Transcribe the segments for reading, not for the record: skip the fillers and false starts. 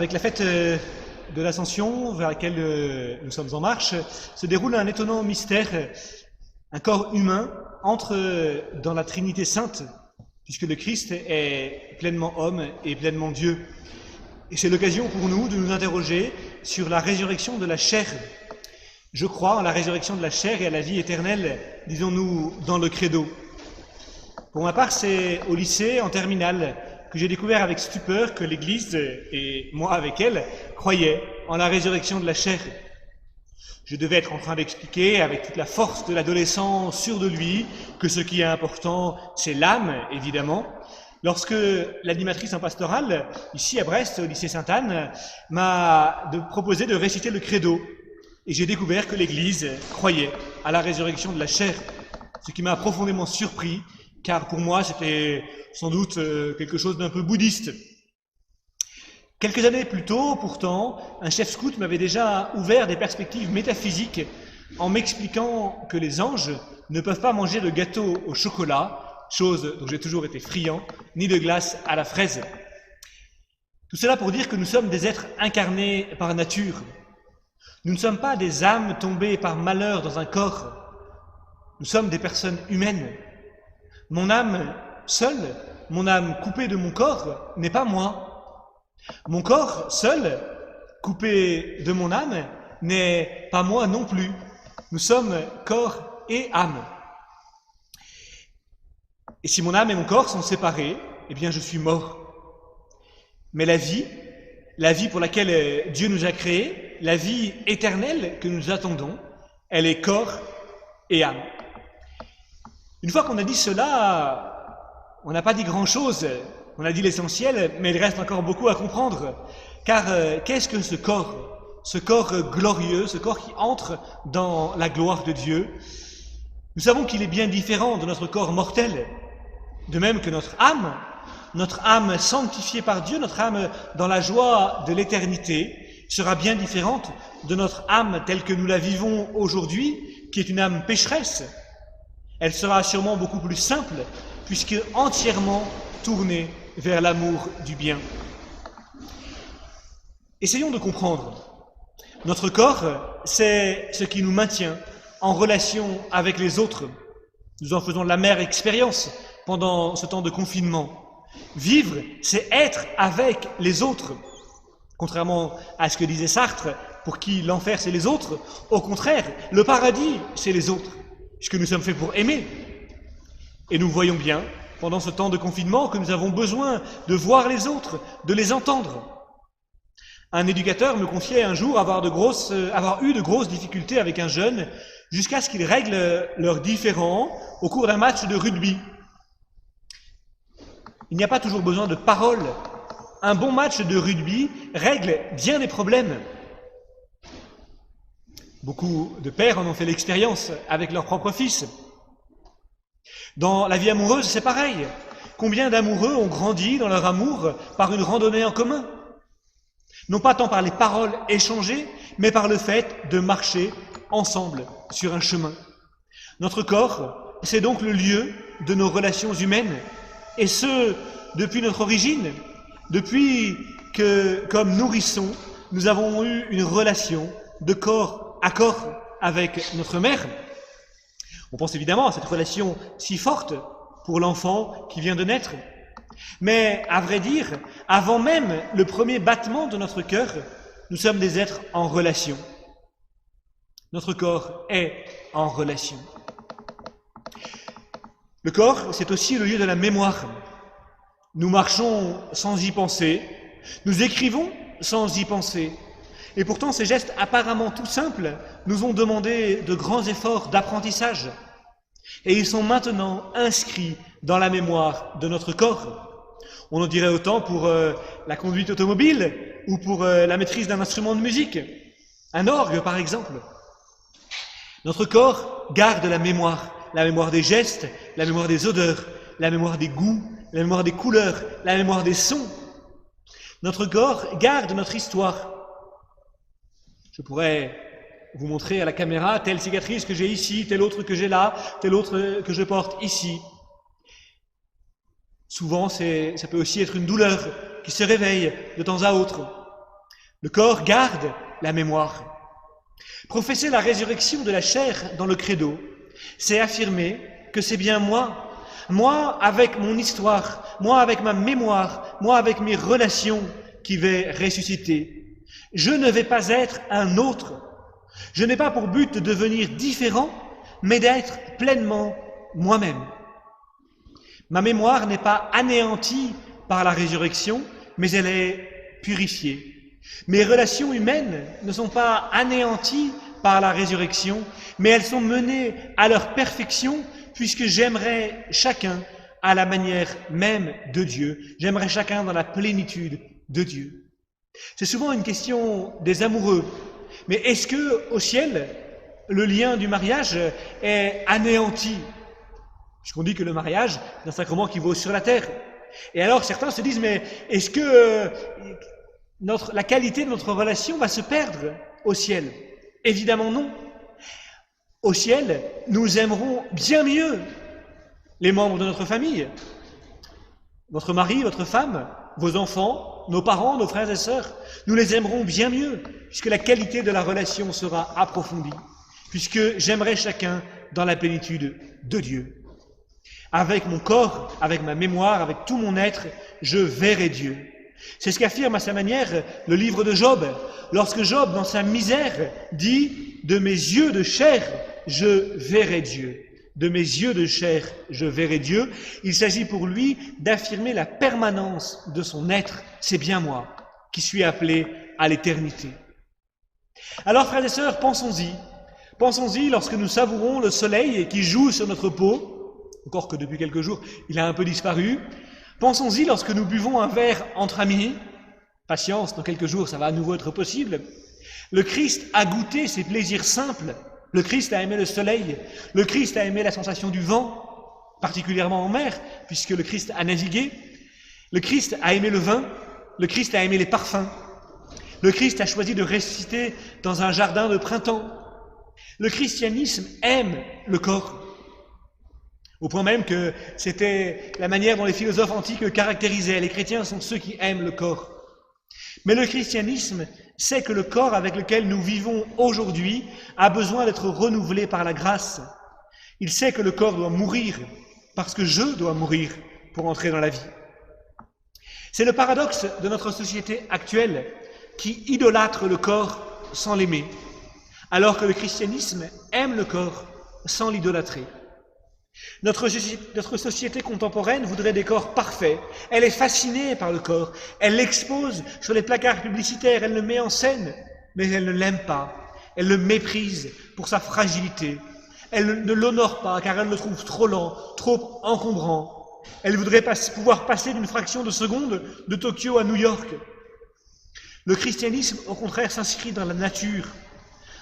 Avec la fête de l'Ascension, vers laquelle nous sommes en marche, se déroule un étonnant mystère. Un corps humain entre dans la Trinité Sainte, puisque le Christ est pleinement homme et pleinement Dieu. Et c'est l'occasion pour nous de nous interroger sur la résurrection de la chair. Je crois en la résurrection de la chair et à la vie éternelle, disons-nous dans le credo. Pour ma part, c'est au lycée, en terminale, que j'ai découvert avec stupeur que l'Église, et moi avec elle, croyait en la résurrection de la chair. Je devais être en train d'expliquer, avec toute la force de l'adolescent sûr de lui, que ce qui est important, c'est l'âme, évidemment, lorsque l'animatrice en pastorale, ici à Brest, au lycée Sainte-Anne, m'a proposé de réciter le credo. Et j'ai découvert que l'Église croyait à la résurrection de la chair, ce qui m'a profondément surpris, car pour moi c'était sans doute quelque chose d'un peu bouddhiste. Quelques années plus tôt, pourtant, un chef scout m'avait déjà ouvert des perspectives métaphysiques en m'expliquant que les anges ne peuvent pas manger de gâteau au chocolat, chose dont j'ai toujours été friand, ni de glace à la fraise. Tout cela pour dire que nous sommes des êtres incarnés par nature. Nous ne sommes pas des âmes tombées par malheur dans un corps. Nous sommes des personnes humaines. Mon âme seule, mon âme coupée de mon corps, n'est pas moi. Mon corps seul, coupé de mon âme, n'est pas moi non plus. Nous sommes corps et âme. Et si mon âme et mon corps sont séparés, eh bien je suis mort. Mais la vie pour laquelle Dieu nous a créés, la vie éternelle que nous attendons, elle est corps et âme. Une fois qu'on a dit cela, on n'a pas dit grand-chose. On a dit l'essentiel, mais il reste encore beaucoup à comprendre. Car qu'est-ce que ce corps? Ce corps glorieux, ce corps qui entre dans la gloire de Dieu. Nous savons qu'il est bien différent de notre corps mortel. De même que notre âme sanctifiée par Dieu, notre âme dans la joie de l'éternité, sera bien différente de notre âme telle que nous la vivons aujourd'hui, qui est une âme pécheresse. Elle sera sûrement beaucoup plus simple, puisque entièrement tournée vers l'amour du bien. Essayons de comprendre. Notre corps, c'est ce qui nous maintient en relation avec les autres. Nous en faisons l'amère expérience pendant ce temps de confinement. Vivre, c'est être avec les autres. Contrairement à ce que disait Sartre, pour qui l'enfer c'est les autres, au contraire, le paradis c'est les autres, puisque nous sommes faits pour aimer. Et nous voyons bien, pendant ce temps de confinement, que nous avons besoin de voir les autres, de les entendre. Un éducateur me confiait un jour avoir eu de grosses difficultés avec un jeune, jusqu'à ce qu'il règle leurs différends au cours d'un match de rugby. Il n'y a pas toujours besoin de paroles. Un bon match de rugby règle bien des problèmes. Beaucoup de pères en ont fait l'expérience avec leur propre fils. Dans la vie amoureuse, c'est pareil. Combien d'amoureux ont grandi dans leur amour par une randonnée en commun? Non pas tant par les paroles échangées, mais par le fait de marcher ensemble sur un chemin. Notre corps, c'est donc le lieu de nos relations humaines, et ce, depuis notre origine, depuis que, comme nourrissons, nous avons eu une relation de corps à corps avec notre mère. On pense évidemment à cette relation si forte pour l'enfant qui vient de naître. Mais à vrai dire, avant même le premier battement de notre cœur, nous sommes des êtres en relation. Notre corps est en relation. Le corps, c'est aussi le lieu de la mémoire. Nous marchons sans y penser, nous écrivons sans y penser. Et pourtant, ces gestes apparemment tout simples nous ont demandé de grands efforts d'apprentissage. Et ils sont maintenant inscrits dans la mémoire de notre corps. On en dirait autant pour la conduite automobile ou pour la maîtrise d'un instrument de musique, un orgue par exemple. Notre corps garde la mémoire des gestes, la mémoire des odeurs, la mémoire des goûts, la mémoire des couleurs, la mémoire des sons. Notre corps garde notre histoire. Je pourrais vous montrer à la caméra telle cicatrice que j'ai ici, telle autre que j'ai là, telle autre que je porte ici. Souvent, ça peut aussi être une douleur qui se réveille de temps à autre. Le corps garde la mémoire. Professer la résurrection de la chair dans le credo, c'est affirmer que c'est bien moi avec mon histoire, moi avec ma mémoire, moi avec mes relations qui vais ressusciter. Je ne vais pas être un autre. Je n'ai pas pour but de devenir différent, mais d'être pleinement moi-même. Ma mémoire n'est pas anéantie par la résurrection, mais elle est purifiée. Mes relations humaines ne sont pas anéanties par la résurrection, mais elles sont menées à leur perfection, puisque j'aimerais chacun à la manière même de Dieu. J'aimerais chacun dans la plénitude de Dieu. C'est souvent une question des amoureux. Mais est-ce que au ciel, le lien du mariage est anéanti? Puisqu'on dit que le mariage est un sacrement qui vaut sur la terre. Et alors certains se disent, mais est-ce que la qualité de notre relation va se perdre au ciel? Évidemment non. Au ciel, nous aimerons bien mieux les membres de notre famille, votre mari, votre femme, vos enfants, nos parents, nos frères et sœurs. Nous les aimerons bien mieux, puisque la qualité de la relation sera approfondie, puisque j'aimerai chacun dans la plénitude de Dieu. Avec mon corps, avec ma mémoire, avec tout mon être, je verrai Dieu. C'est ce qu'affirme à sa manière le livre de Job. Lorsque Job, dans sa misère, dit « De mes yeux de chair, je verrai Dieu ». De mes yeux de chair, je verrai Dieu. Il s'agit pour lui d'affirmer la permanence de son être. C'est bien moi qui suis appelé à l'éternité. Alors, frères et sœurs, pensons-y. Pensons-y lorsque nous savourons le soleil qui joue sur notre peau, encore que depuis quelques jours, il a un peu disparu. Pensons-y lorsque nous buvons un verre entre amis. Patience, dans quelques jours, ça va à nouveau être possible. Le Christ a goûté ces plaisirs simples. Le Christ a aimé le soleil. Le Christ a aimé la sensation du vent, particulièrement en mer, puisque le Christ a navigué. Le Christ a aimé le vin. Le Christ a aimé les parfums. Le Christ a choisi de ressusciter dans un jardin de printemps. Le christianisme aime le corps. Au point même que c'était la manière dont les philosophes antiques le caractérisaient. Les chrétiens sont ceux qui aiment le corps. Mais le christianisme sait que le corps avec lequel nous vivons aujourd'hui a besoin d'être renouvelé par la grâce. Il sait que le corps doit mourir parce que je dois mourir pour entrer dans la vie. C'est le paradoxe de notre société actuelle qui idolâtre le corps sans l'aimer, alors que le christianisme aime le corps sans l'idolâtrer. Notre société contemporaine voudrait des corps parfaits. Elle est fascinée par le corps. Elle l'expose sur les placards publicitaires. Elle le met en scène, mais elle ne l'aime pas. Elle le méprise pour sa fragilité. Elle ne l'honore pas car elle le trouve trop lent, trop encombrant. Elle voudrait pouvoir passer d'une fraction de seconde de Tokyo à New York. Le christianisme, au contraire, s'inscrit dans la nature,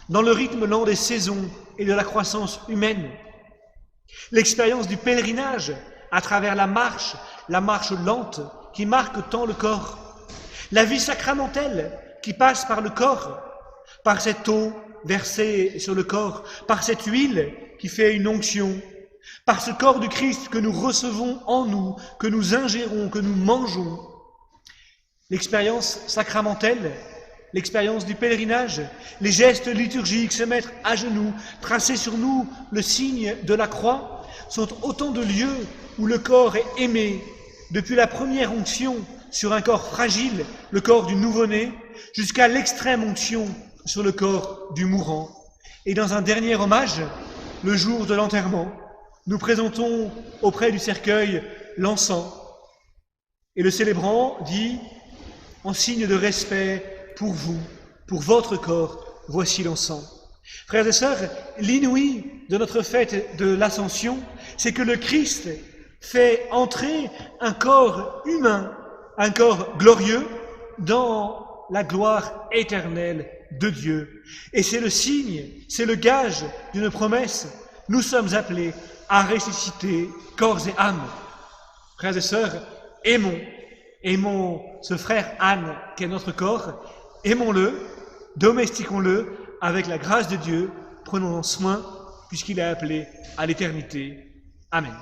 dans le rythme lent des saisons et de la croissance humaine. L'expérience du pèlerinage à travers la marche lente qui marque tant le corps. La vie sacramentelle qui passe par le corps, par cette eau versée sur le corps, par cette huile qui fait une onction, par ce corps du Christ que nous recevons en nous, que nous ingérons, que nous mangeons. L'expérience sacramentelle, l'expérience du pèlerinage, les gestes liturgiques, se mettre à genoux, tracer sur nous le signe de la croix, sont autant de lieux où le corps est aimé, depuis la première onction sur un corps fragile, le corps du nouveau-né, jusqu'à l'extrême onction sur le corps du mourant. Et dans un dernier hommage, le jour de l'enterrement, nous présentons auprès du cercueil l'encens. Et le célébrant dit, en signe de respect pour vous, pour votre corps, voici l'encens. Frères et sœurs, l'inouï de notre fête de l'Ascension, c'est que le Christ fait entrer un corps humain, un corps glorieux, dans la gloire éternelle de Dieu. Et c'est le signe, c'est le gage d'une promesse. Nous sommes appelés à ressusciter corps et âme. Frères et sœurs, aimons ce frère Anne qui est notre corps, aimons-le, domestiquons-le avec la grâce de Dieu, prenons-en soin puisqu'il est appelé à l'éternité. Amen.